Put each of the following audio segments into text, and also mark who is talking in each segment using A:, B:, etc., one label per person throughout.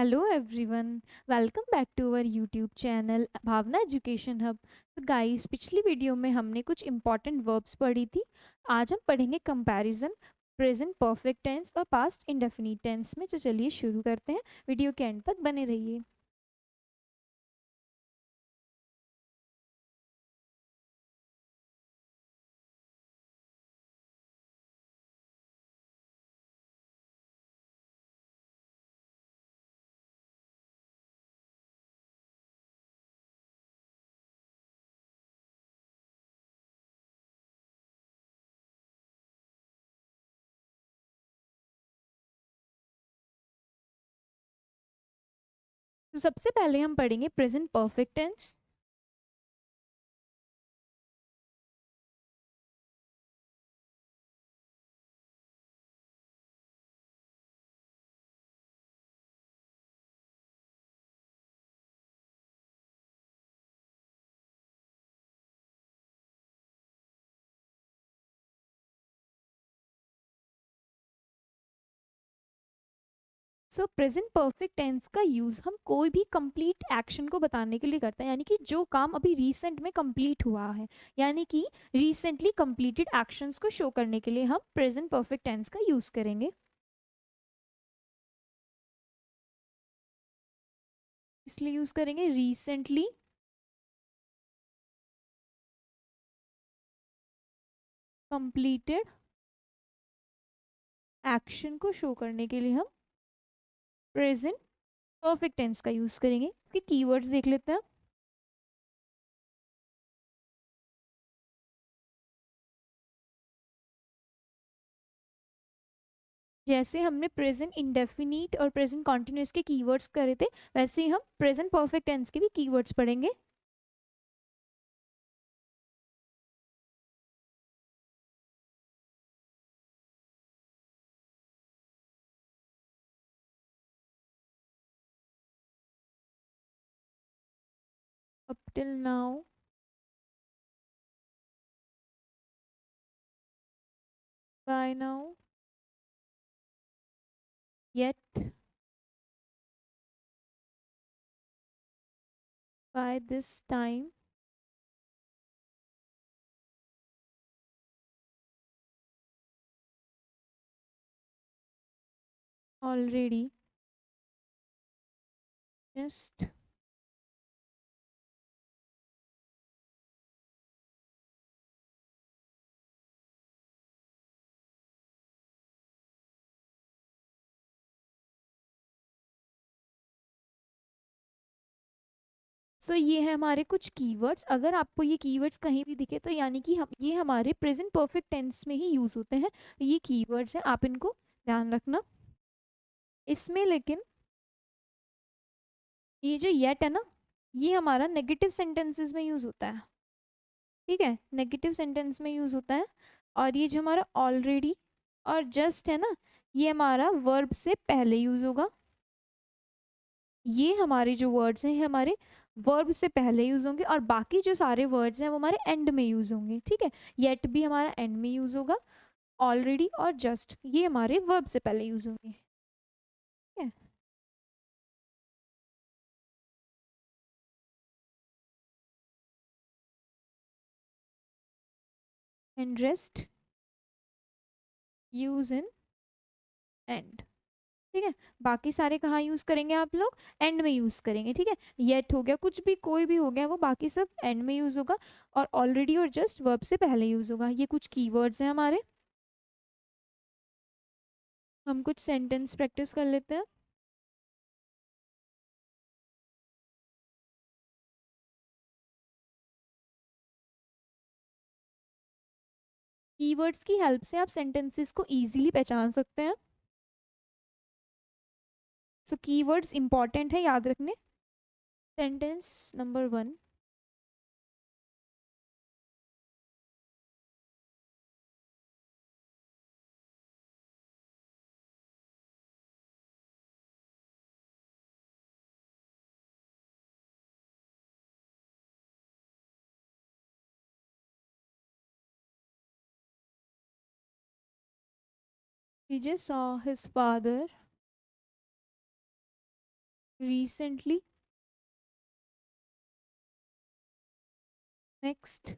A: Hello everyone, welcome back to our YouTube channel Bhavna education hub. तो guys, पिछली video में हमने कुछ इंपॉर्टेंट वर्ब्स पढ़ी थी। आज हम पढ़ेंगे कंपैरिजन प्रेजेंट परफेक्ट टेंस और पास्ट इंडेफिनिट टेंस में। तो चलिए शुरू करते हैं, वीडियो के एंड तक बने रहिए। तो सबसे पहले हम पढ़ेंगे present perfect tense. So present perfect tense का यूज़ हम कोई भी कंप्लीट एक्शन को बताने के लिए करते हैं, यानी कि जो काम अभी रिसेंट में कंप्लीट हुआ है, यानी कि रिसेंटली कंप्लीटेड एक्शंस को शो करने के लिए हम प्रेजेंट परफेक्ट टेंस का यूज़ करेंगे। इसलिए यूज़ करेंगे रिसेंटली कंप्लीटेड एक्शन को शो करने के लिए हम प्रेजेंट परफेक्ट टेंस का यूज़ करेंगे। इसके कीवर्ड्स देख लेते हैं। जैसे हमने प्रेजेंट इंडेफिनिट और प्रेजेंट कॉन्टिन्यूस के कीवर्ड्स करे थे, वैसे ही हम प्रेजेंट परफेक्ट टेंस के भी कीवर्ड्स पढ़ेंगे। Up till now, by now, yet, by this time, already, just, so ये है हमारे कुछ कीवर्ड्स। अगर आपको ये कीवर्ड्स कहीं भी दिखे तो यानी कि हम ये हमारे प्रेजेंट परफेक्ट टेंस में ही यूज़ होते हैं। ये कीवर्ड्स हैं, आप इनको ध्यान रखना। इसमें लेकिन ये जो येट है ना, ये हमारा नेगेटिव सेंटेंसेस में यूज़ होता है। ठीक है, नेगेटिव सेंटेंस में यूज़ होता है। और ये जो हमारा ऑलरेडी और जस्ट है ना, ये हमारा वर्ब से पहले यूज़ होगा। ये हमारे जो वर्ड्स हैं, ये हमारे वर्ब से पहले यूज़ होंगे, और बाकी जो सारे वर्ड्स हैं वो हमारे एंड में यूज़ होंगे। ठीक है, येट भी हमारा एंड में यूज़ होगा। ऑलरेडी और जस्ट ये हमारे वर्ब से पहले यूज़ होंगे। ठीक है, and rest use in and. ठीक है, बाकी सारे कहाँ यूज़ करेंगे आप लोग? एंड में यूज़ करेंगे। ठीक है, येट हो गया, कुछ भी कोई भी हो गया, वो बाकी सब एंड में यूज़ होगा। और ऑलरेडी और जस्ट वर्ब से पहले यूज़ होगा। ये कुछ कीवर्ड्स हैं हमारे। हम कुछ सेंटेंस प्रैक्टिस कर लेते हैं। कीवर्ड्स की हेल्प से आप सेंटेंसेस को ईजिली पहचान सकते हैं। सो कीवर्ड्स इंपॉर्टेंट है याद रखने। Sentence number 1, he just saw his father recently. Next,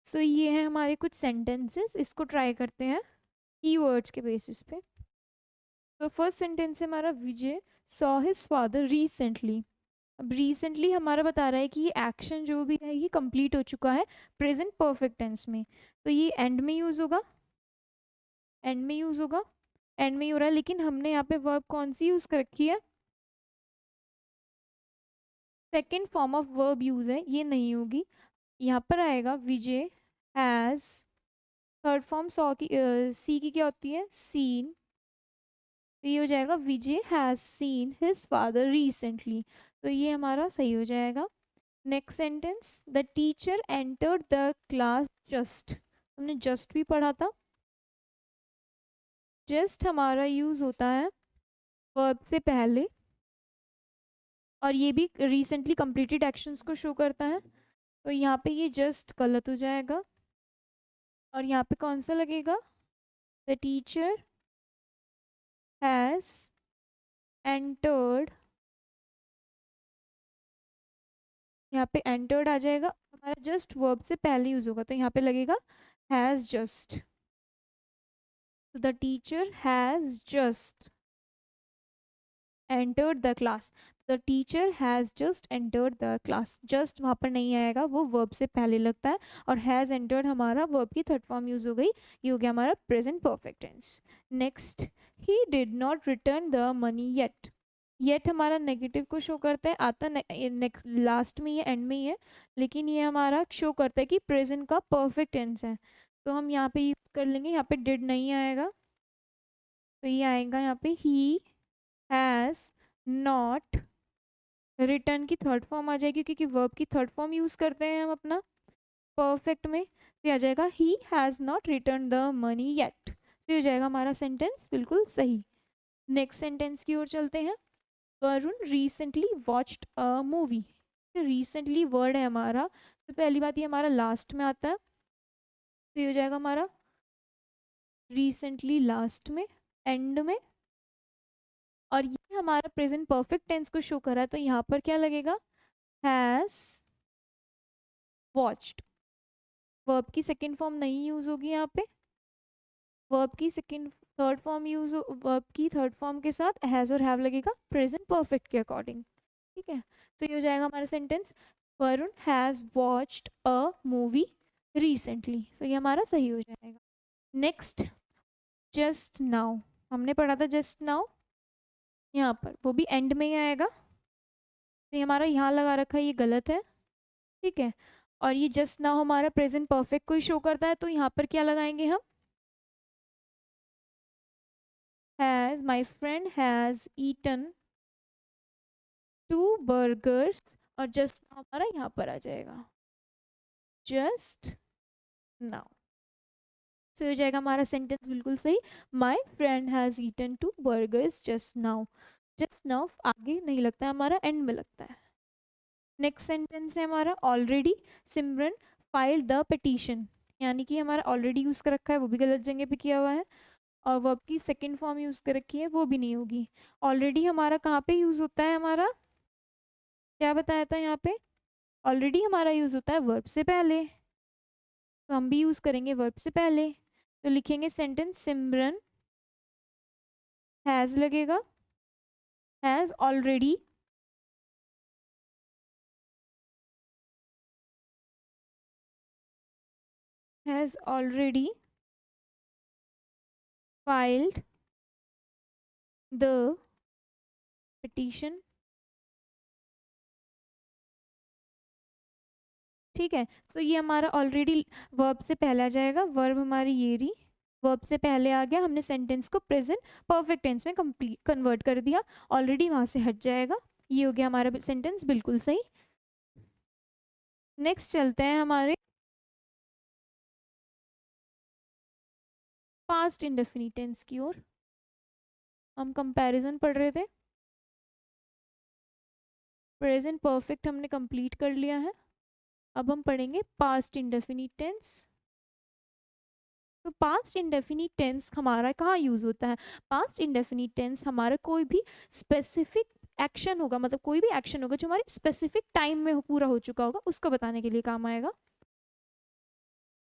A: सो ये है हमारे कुछ सेंटेंसेस, इसको ट्राई करते हैं कीवर्ड्स के बेसिस पे। तो फर्स्ट सेंटेंस है हमारा, विजय सॉ हिज फादर रिसेंटली। अब रिसेंटली हमारा बता रहा है कि ये एक्शन जो भी है ये कंप्लीट हो चुका है प्रेजेंट परफेक्ट टेंस में, तो ये एंड में यूज होगा, एंड में यूज होगा, एंड में ही हो रहा है। लेकिन हमने यहाँ पे वर्ब कौन सी यूज कर रखी है, second form of verb use है, ये नहीं होगी। यहाँ पर आएगा विजय हैज, थर्ड फॉर्म सॉ की सी की क्या होती है, सीन, तो ये हो जाएगा Vijay has seen his father recently, तो ये हमारा सही हो जाएगा। Next sentence, the teacher entered the class just, हमने जस्ट भी पढ़ा था। जस्ट हमारा यूज होता है वर्ब से पहले, और ये भी रिसेंटली कंप्लीटेड एक्शंस को शो करता है, तो यहाँ पे ये जस्ट गलत हो जाएगा, और यहाँ पे कौन सा लगेगा, द टीचर हैज एंटर्ड, यहाँ पे एंटर्ड आ जाएगा, हमारा जस्ट वर्ब से पहले यूज होगा, तो यहाँ पे लगेगा हैज जस्ट, तो the teacher has just entered the class, the teacher has just entered the class, just वहाँ पर नहीं आएगा, वो वर्ब से पहले लगता है, और हैज़ एंटर्ड हमारा वर्ब की थर्ड फॉर्म यूज हो गई, ये हो गया हमारा present perfect tense. Next, he did not return the money yet, yet हमारा नेगेटिव को शो करता है, आता नेक्स्ट लास्ट में, ये एंड में ही है, लेकिन ये हमारा शो करता है कि प्रेजेंट का परफेक्ट टेंस है, तो हम यहाँ पे यूज कर लेंगे, यहाँ पे डिड नहीं आएगा, तो ये आएगा यहाँ पे ही हैज़ नॉट, रिटर्न की थर्ड फॉर्म आ जाएगी, क्योंकि वर्ब की थर्ड फॉर्म यूज करते हैं हम अपना परफेक्ट में, तो आ जाएगा he has not return the money yet, तो ये हो जाएगा हमारा सेंटेंस बिल्कुल सही। नेक्स्ट सेंटेंस की ओर चलते हैं, Varun recently watched a movie, recently word है हमारा, तो पहली बात ये हमारा लास्ट में आता है, तो ये हो जाएगा हमारा रिसेंटली लास्ट में, एंड में, और ये हमारा प्रेजेंट परफेक्ट टेंस को शो कर रहा है, तो यहाँ पर क्या लगेगा, हैज वॉच्ड, वर्ब की सेकेंड फॉर्म नहीं यूज होगी यहाँ पे, वर्ब की second third form use, verb की थर्ड फॉर्म के साथ हैज और हैव लगेगा प्रेजेंट परफेक्ट के अकॉर्डिंग, ठीक है। तो ये हो जाएगा हमारा sentence, Varun has watched a movie recently. So ये हमारा सही हो जाएगा। Next, just now. हमने पढ़ा था जस्ट नाउ, यहाँ पर वो भी एंड में ही आएगा। तो ये हमारा यहाँ लगा रखा है, ये गलत है, ठीक है। और ये जस्ट नाउ हमारा प्रेजेंट परफेक्ट को ही शो करता है, तो यहाँ पर क्या लगाएंगे हम? Has, my friend has eaten 2 burgers, और जस्ट नाउ हमारा यहाँ पर आ जाएगा, जस्ट नाउ। सो हो जाएगा हमारा सेंटेंस बिल्कुल सही। My friend has eaten 2 burgers just now. Just now आगे नहीं लगता है हमारा, एंड में लगता है। नेक्स्ट सेंटेंस है हमारा, already Simran filed the petition, यानी कि हमारा ऑलरेडी यूज़ कर रखा है, वो भी गलत जगह पे किया हुआ है। और वर्ब की सेकंड फॉर्म यूज़ कर रखी है, वो भी नहीं होगी। ऑलरेडी हमारा कहाँ पे यूज़ होता है? हमारा क्या बताया था यहाँ पे? ऑलरेडी हमारा यूज़ होता है वर्ब से पहले, तो हम भी यूज़ करेंगे वर्ब से पहले। तो लिखेंगे सेंटेंस, सिमरन हैज़ लगेगा, has already has already filed the petition, ठीक है। तो ये हमारा ऑलरेडी वर्ब से पहले आ जाएगा, वर्ब हमारी ये रही, वर्ब से पहले आ गया, हमने सेंटेंस को प्रेजेंट परफेक्ट टेंस में कंप्लीट कन्वर्ट कर दिया, ऑलरेडी वहाँ से हट जाएगा। ये हो गया हमारा सेंटेंस बिल्कुल सही। नेक्स्ट चलते हैं हमारे पास्ट इंडेफिनिट टेंस की ओर। हम कंपैरिजन पढ़ रहे थे, प्रेजेंट परफेक्ट हमने कंप्लीट कर लिया है, अब हम पढ़ेंगे पास्ट इंडेफिनिट टेंस। तो पास्ट इंडेफिनिट टेंस हमारा कहाँ यूज़ होता है? पास्ट इंडेफिनिट टेंस हमारा कोई भी स्पेसिफिक एक्शन होगा, मतलब कोई भी एक्शन होगा जो हमारे स्पेसिफिक टाइम में पूरा हो चुका होगा, उसको बताने के लिए काम आएगा।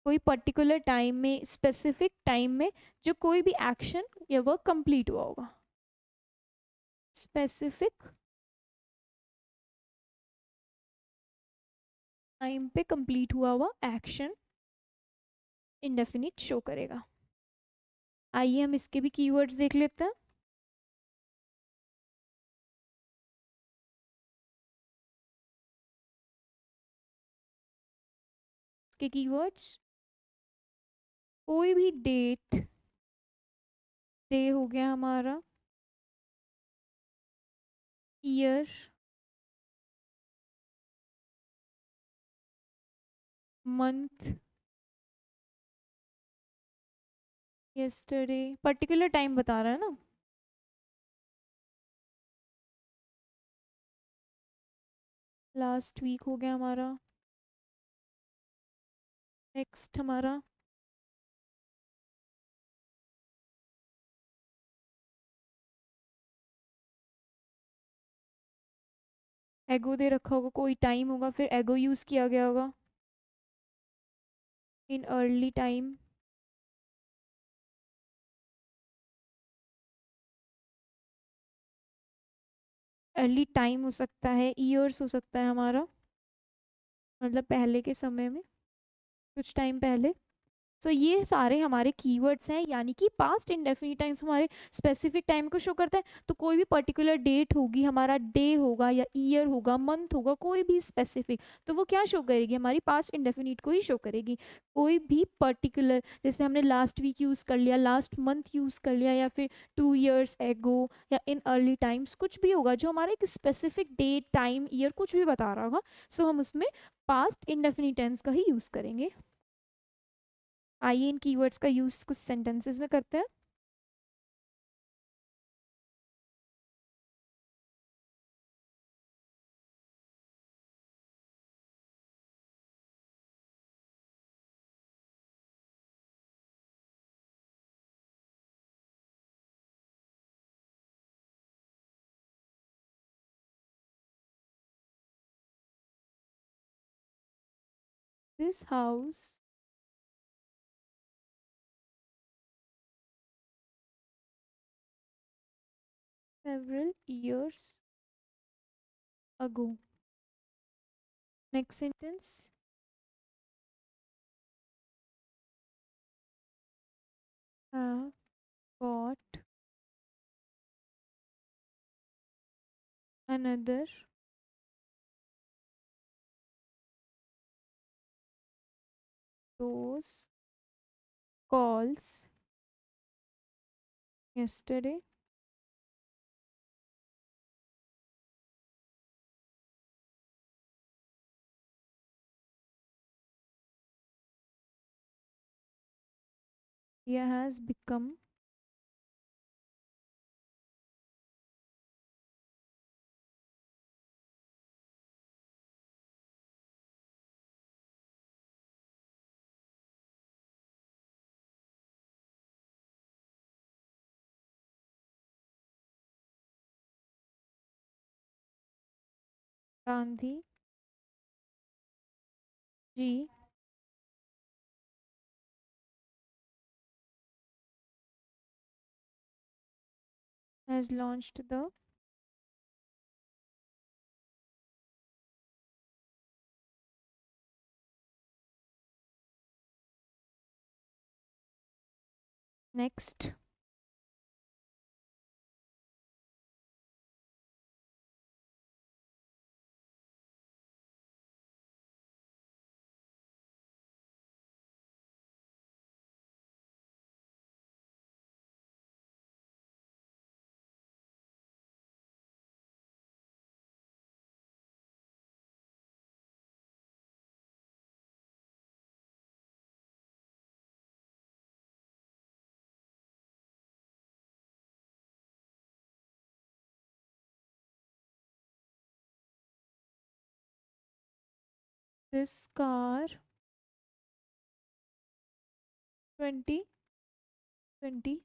A: कोई पर्टिकुलर टाइम में, स्पेसिफिक टाइम में जो कोई भी एक्शन या वर्क कंप्लीट हुआ होगा, स्पेसिफिक टाइम पे कंप्लीट हुआ हुआ एक्शन इंडेफिनिट शो करेगा। आइए हम इसके भी कीवर्ड्स देख लेते हैं। इसके कीवर्ड्स, कोई भी डेट, डे हो गया हमारा, year, month, yesterday, particular time बता रहा है ना, लास्ट वीक हो गया हमारा। नेक्स्ट हमारा एगो दे रखा होगा, कोई टाइम होगा, फिर एगो यूज़ किया गया होगा, in early time. Early time हो सकता है, ईयर्स हो सकता है हमारा, मतलब पहले के समय में, कुछ टाइम पहले। सो ये सारे हमारे कीवर्ड्स हैं, यानी कि पास्ट इंडेफिनिट टाइम्स हमारे स्पेसिफिक टाइम को शो करता है। तो कोई भी पर्टिकुलर डेट होगी, हमारा डे होगा या ईयर होगा, मंथ होगा, कोई भी स्पेसिफिक, तो वो क्या शो करेगी? हमारी पास्ट इंडेफिनिट को ही शो करेगी। कोई भी पर्टिकुलर, जैसे हमने लास्ट वीक यूज़ कर लिया, लास्ट मंथ यूज़ कर लिया, या फिर 2 years एगो, या इन अर्ली टाइम्स, कुछ भी होगा जो हमारा एक स्पेसिफिक डेट, टाइम, ईयर कुछ भी बता रहा होगा, सो हम उसमें पास्ट इंडेफिनिट टेंस का ही यूज़ करेंगे। आइए इन कीवर्ड्स का यूज़ कुछ सेंटेंसेस में करते हैं। This house several years ago. Next sentence, have got another those calls yesterday. India has become Gandhi ji has launched the next. This car 2020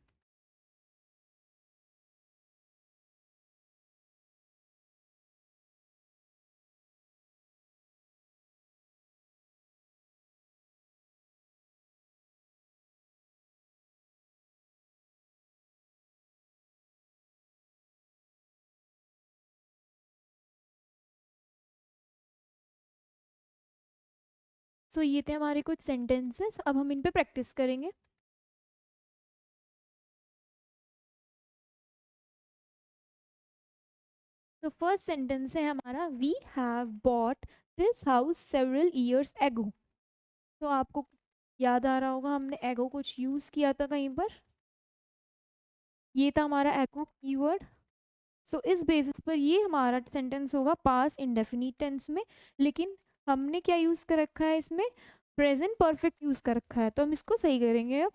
A: सो ये थे हमारे कुछ सेंटेंसेस. अब हम इन पे प्रैक्टिस करेंगे. तो फर्स्ट सेंटेंस है हमारा, we have bought this house several years ago. तो आपको याद आ रहा होगा हमने एगो कुछ यूज़ किया था कहीं पर. ये था हमारा एगो कीवर्ड. सो इस बेसिस पर ये हमारा सेंटेंस होगा पास इंडेफिनिट टेंस में. लेकिन हमने क्या यूज़ कर रखा है इसमें, प्रेजेंट परफेक्ट यूज़ कर रखा है. तो हम इसको सही करेंगे. अब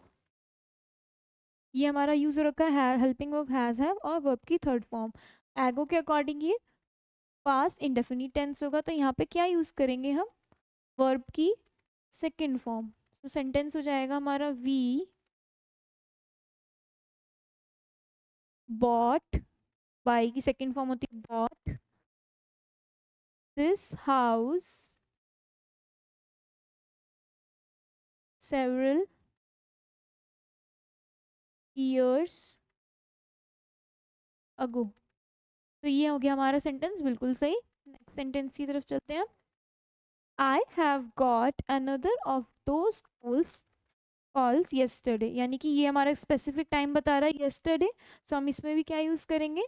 A: ये हमारा यूज़ हो रखा है हेल्पिंग वर्ब हैज़ हैव और वर्ब की थर्ड फॉर्म. एगो के अकॉर्डिंग ये पास्ट इंडेफिनिट टेंस होगा. तो यहाँ पे क्या यूज़ करेंगे हम, वर्ब की सेकंड फॉर्म. तो सेंटेंस हो जाएगा हमारा, वी बॉट, बाई की सेकंड फॉर्म होती है bot this house several years ago. तो ये हो गया हमारा सेंटेंस बिल्कुल सही. नेक्स्ट सेंटेंस की तरफ चलते हैं. I have got another of those calls yesterday. यानी कि ये हमारा स्पेसिफिक टाइम बता रहा है yesterday. सो हम इसमें भी क्या यूज़ करेंगे,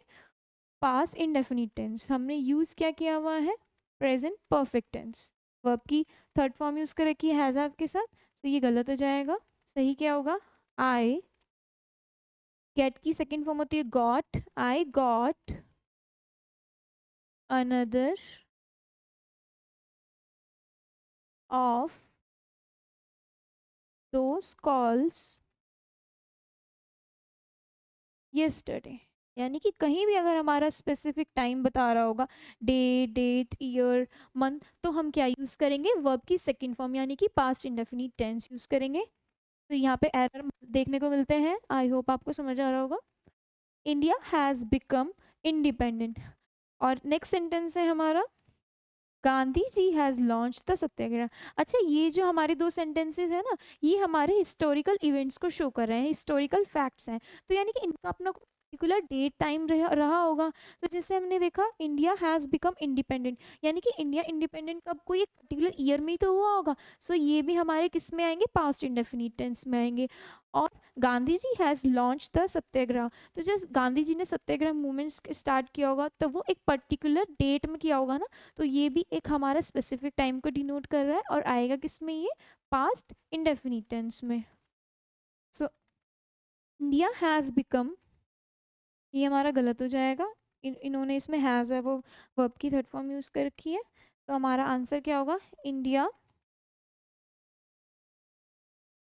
A: पास्ट इंडेफिनिट टेंस. हमने यूज़ क्या किया हुआ है, प्रेजेंट परफेक्ट टेंस. वर्ब की थर्ड फॉर्म यूज़ कर रखी है हैज़ हैव के साथ. तो ये गलत हो जाएगा. सही क्या होगा, आई गेट की सेकेंड फॉर्म होती है got. I got another of those calls yesterday. यानी कि कहीं भी अगर हमारा स्पेसिफिक टाइम बता रहा होगा, डे, डेट, ईयर, मंथ, तो हम क्या यूज़ करेंगे, वर्ब की सेकंड फॉर्म यानी कि पास्ट इंडेफिनिट टेंस यूज़ करेंगे. तो यहाँ पे एरर देखने को मिलते हैं. आई होप आपको समझ आ रहा होगा. India has become independent. और नेक्स्ट सेंटेंस है हमारा, Gandhi ji has launch the सत्याग्रह. अच्छा, ये जो हमारे दो सेंटेंसेस है ना, ये हमारे हिस्टोरिकल इवेंट्स को शो कर रहे हैं, हिस्टोरिकल फैक्ट्स हैं. तो यानी कि इनका अपना पर्टिकुलर डेट टाइम रहा होगा। तो जैसे हमने देखा इंडिया हैज़ बिकम इंडिपेंडेंट, यानी कि इंडिया इंडिपेंडेंट कब, कोई एक पर्टिकुलर ईयर में ही तो हुआ होगा। सो ये भी हमारे किस में आएंगे, पास्ट इंडेफिनिट टेंस में आएंगे। और Gandhi ji has launch the सत्याग्रह, तो जैसे गांधी जी ने सत्याग्रह मूवमेंट स्टार्ट किया होगा तो वो एक पर्टिकुलर डेट में किया होगा ना, तो ये भी एक हमारा स्पेसिफिक टाइम को डिनोट कर रहा है और आएगा किस में, ये पास्ट इंडेफिनिट टेंस में। सो इंडिया हैज़ बिकम, ये हमारा गलत हो जाएगा, इन्होंने इसमें हैज़ है वो वर्ब की थर्ड फॉर्म यूज़ कर रखी है। तो हमारा आंसर क्या होगा, इंडिया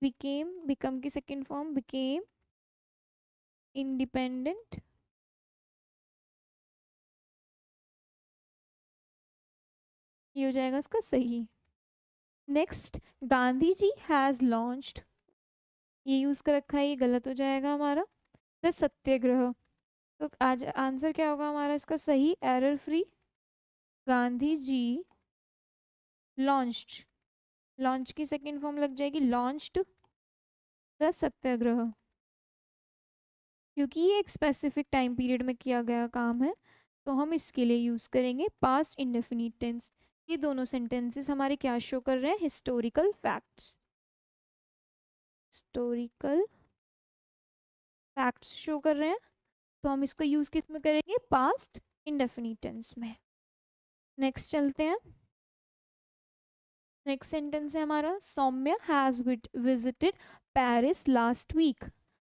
A: बिकेम, बिकम की सेकेंड फॉर्म बिकेम इंडिपेंडेंट, ये हो जाएगा इसका सही। Next, Gandhi ji has launched, ये यूज़ कर रखा है, ये गलत हो जाएगा हमारा। द सत्याग्रह, तो आज आंसर क्या होगा हमारा इसका सही, error free, Gandhi ji launched, launch की सेकेंड फॉर्म लग जाएगी लॉन्च्ड द सत्याग्रह, क्योंकि ये एक स्पेसिफिक टाइम पीरियड में किया गया काम है तो हम इसके लिए यूज़ करेंगे पास्ट इंडेफिनिट टेंस। ये दोनों सेंटेंसेस हमारे क्या शो कर रहे हैं, historical facts, historical facts show कर रहे हैं। तो हम इसको यूज़ किस में करेंगे, पास्ट इंडेफिनिट टेंस में। नेक्स्ट चलते हैं, नेक्स्ट सेंटेंस है हमारा, Saumya has visited Paris last week.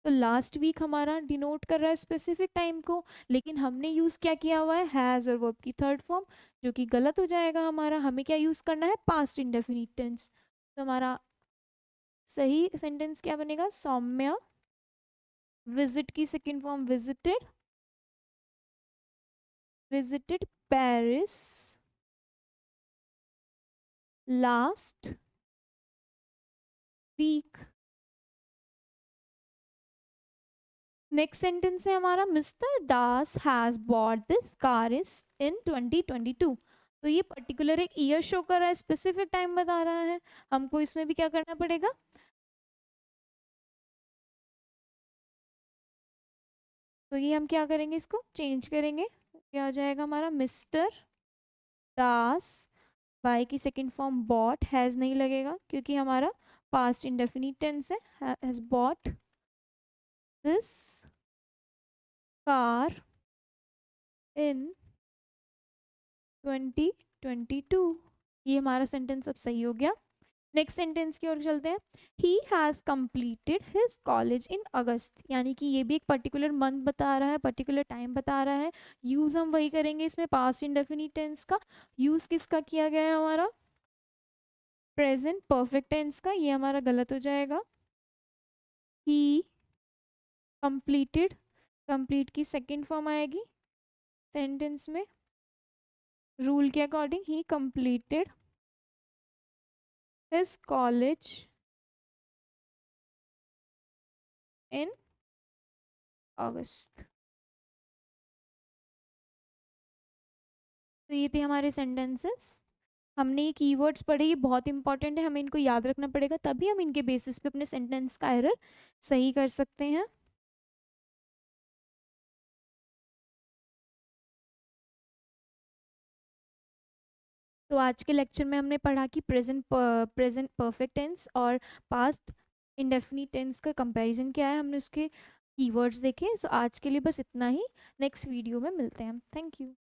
A: तो लास्ट वीक हमारा डिनोट कर रहा है स्पेसिफिक टाइम को, लेकिन हमने यूज़ क्या किया हुआ है, हैज़ और वर्ब की थर्ड फॉर्म, जो कि गलत हो जाएगा हमारा। हमें क्या यूज़ करना है, पास्ट इंडेफिनिट टेंस। तो हमारा सही सेंटेंस क्या बनेगा, सौम्या विजिट की second form visited, visited Paris last week. Next sentence है हमारा, mister Das has bought this car is in 2022। तो ये पर्टिकुलर एक ईयर शो कर रहा है, स्पेसिफिक टाइम बता रहा है, हमको इसमें भी क्या करना पड़ेगा, तो ये हम क्या करेंगे, इसको चेंज करेंगे, क्या हो जाएगा हमारा, मिस्टर दास, बाय की सेकेंड फॉर्म बॉट, हैज़ नहीं लगेगा क्योंकि हमारा पास्ट इंडेफिनिट टेंस है, has bought this car in 2022। ये हमारा सेंटेंस अब सही हो गया। नेक्स्ट सेंटेंस की ओर चलते हैं, he has completed his college in August, यानी कि ये भी एक पर्टिकुलर मंथ बता रहा है, पर्टिकुलर टाइम बता रहा है। यूज़ हम वही करेंगे इसमें, पास्ट इंडेफिनिट टेंस का यूज़ किसका किया गया है, हमारा प्रेजेंट परफेक्ट टेंस का, ये हमारा गलत हो जाएगा। ही कंप्लीटेड, कंप्लीट की सेकेंड फॉर्म आएगी सेंटेंस में, रूल के according he completed his college in August. तो ये थे हमारे सेंटेंसेस, हमने ये कीवर्ड्स पढ़े, ये बहुत इंपॉर्टेंट है, हमें इनको याद रखना पड़ेगा, तभी हम इनके बेसिस पे अपने सेंटेंस का एरर सही कर सकते हैं। तो आज के लेक्चर में हमने पढ़ा कि प्रेजेंट परफेक्ट टेंस और पास्ट इंडेफिनिट टेंस का कंपैरिजन क्या है, हमने उसके कीवर्ड्स देखे। सो आज के लिए बस इतना ही, नेक्स्ट वीडियो में मिलते हैं, थैंक यू।